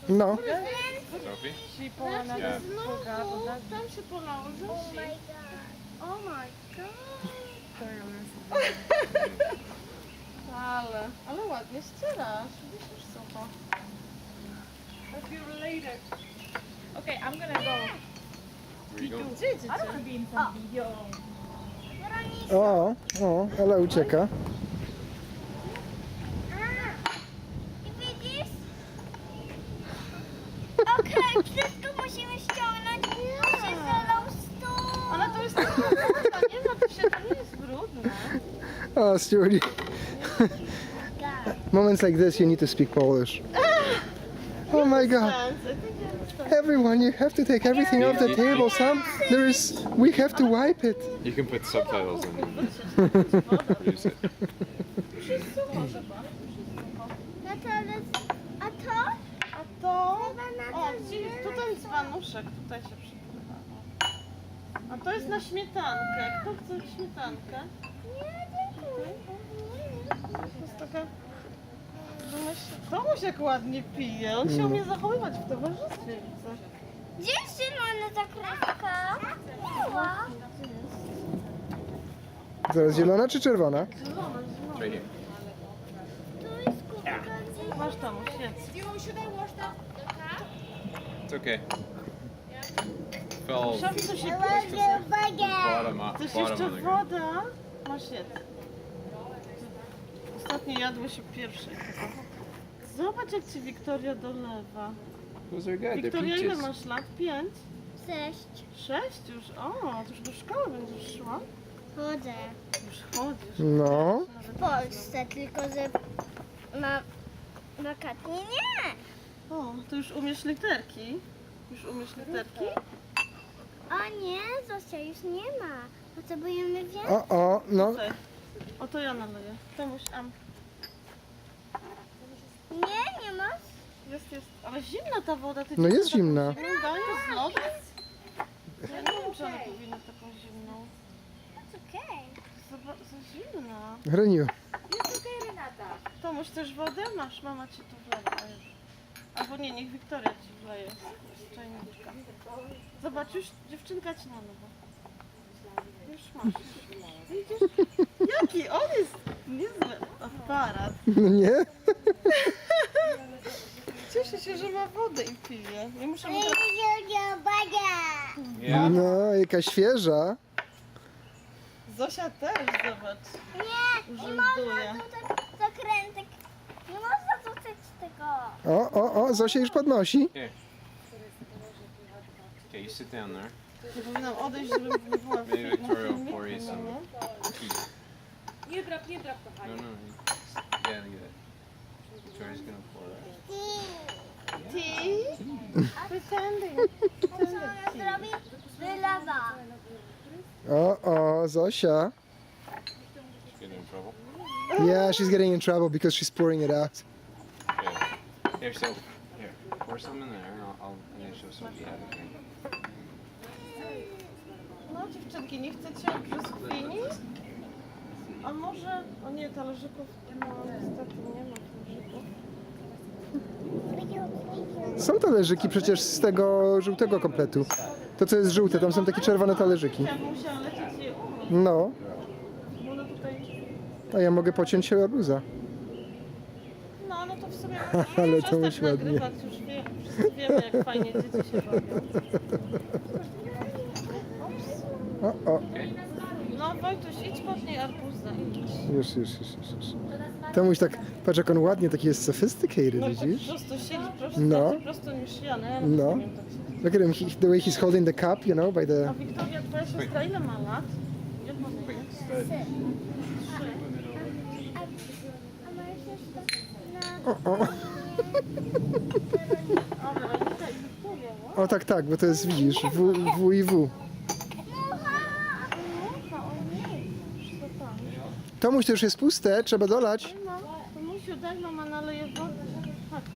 No. Sophie? She pouring out Yeah. no, tam się polało, Zosi. Oh my god. Ale ładnie ścierasz. Widzisz, super. I'll see you later. Okay, I'm gonna go. Where you going? Gdzie I idziecie? don't wanna be in some video. O, Ela ucieka. Widzisz? Okej, wszystko musimy ściągnąć, bo się zalał stół. Ale to jest tylko woda, nie martw się, to nie jest brudne. Oh, Stuarty. Moments like this, you need to speak Polish. Oh my God. Everyone, you have to take everything off the table. We have to wipe it. You can put subtitles in and produce it. A to? A to? Chyba na O, to widzisz, tutaj jest wanuszek, tutaj się przykrywa. O. A to jest na śmietankę. Kto chce śmietankę? Nie, dziękuję. To jest taka... Tomuś jak ładnie pije, on się umie zachowywać w towarzystwie, widzę. Gdzie jest zielona zakrywka? Miła. Zaraz zielona czy czerwona? Zielona, It's zielona. right here. Tu jest kubka gdzieś. Masz tam, świec. It's okay. Fell Szaf, co się Uwaga, pije? uwaga. Coś bottom jeszcze of the ground. woda? Masz jedz. Ostatnio jadłeś pierwszej. Zobacz jak ci Wiktoria dolewa. Those are good. They're Wiktoria, ile peaches. masz lat? 5? 6. 6 już? O, to już do szkoły będziesz szła? Chodzę. Już chodzisz. No. W Polsce, tylko że ma wakacje. Nie. O, to już umiesz literki? Już umiesz literki? O nie, Zosia już nie ma. Potrzebujemy więcej. O, no. Tutaj. O, to ja naleję. Tomuś, Nie, nie masz? jest. Ale zimna ta woda. Ty No ci jest taką zimna. zimną dajesz z lodem? Ja nie wiem, czy one powinny taką zimną. It's okay. Za zimna. Hreniu. Jest okej, Renata. Tomuś, chcesz wodę? Masz, mama ci tu wlewa już. Albo nie, niech Wiktoria ci wleje z czajniczka. Zobacz, już dziewczynka ci nalewa. Już masz. Widzisz? Jaki on jest niezły aparat. No nie? Cieszę się, że ma wodę i pije. Nie muszę mu Yeah. No, jaka świeża. Zosia też, zobacz. Nie, nie Urzęduje. można tutaj zakrętek. Nie można tutaj tego. O, Zosia już podnosi. Here. Okay, you sit down there. Nie powinnam odejść, żeby nie była w Maybe Victoria will filmiku, pour you no some nie? tea. Nie drap, No, kochanie. no. Yeah, look at it. Victoria's gonna pour it. Tea? Pretending. Co ona zrobi? Wylewa. O, Zosia. She's getting in trouble. Yeah, she's getting in trouble because she's pouring it out. Yeah. Here, so here, pour some in there, and I'm gonna show Sophie how to drink. No dziewczynki, nie chcecie brzoskwini? A może... O nie, talerzyków... No niestety nie ma talerzyków. Są talerzyki przecież z tego żółtego kompletu. To co jest żółte, tam są takie czerwone talerzyki. Ja bym musiała lecieć je umyć, No, bo one tutaj... a ja mogę pociąć się arbuza. No, no to w sumie... Ale to przestać musi ładnie. nagrywać, już wszyscy wiemy jak fajnie dzieci się bawią. O, No Wojtuś, idź podnieś arbuza, idź. już. Tomuś tak, patrz jak on ładnie, taki jest sophisticated, No tak widzisz? prosto siedzi, prosto, No. bardziej prosto niż ja, no ja No. nie umiem tak siedzieć. Look at him, the way he's holding the cup, you know, by A the... Wiktoria, twoja siostra ile ma lat? Jak ma na imię? A moja siostra O, A Weronika i Wiktoria, no? o tak, bo to jest, widzisz, W i W. Mucha, o nie, co tam? Tomuś, to już jest puste, trzeba dolać. No, to Musiu, daj mama naleje wody.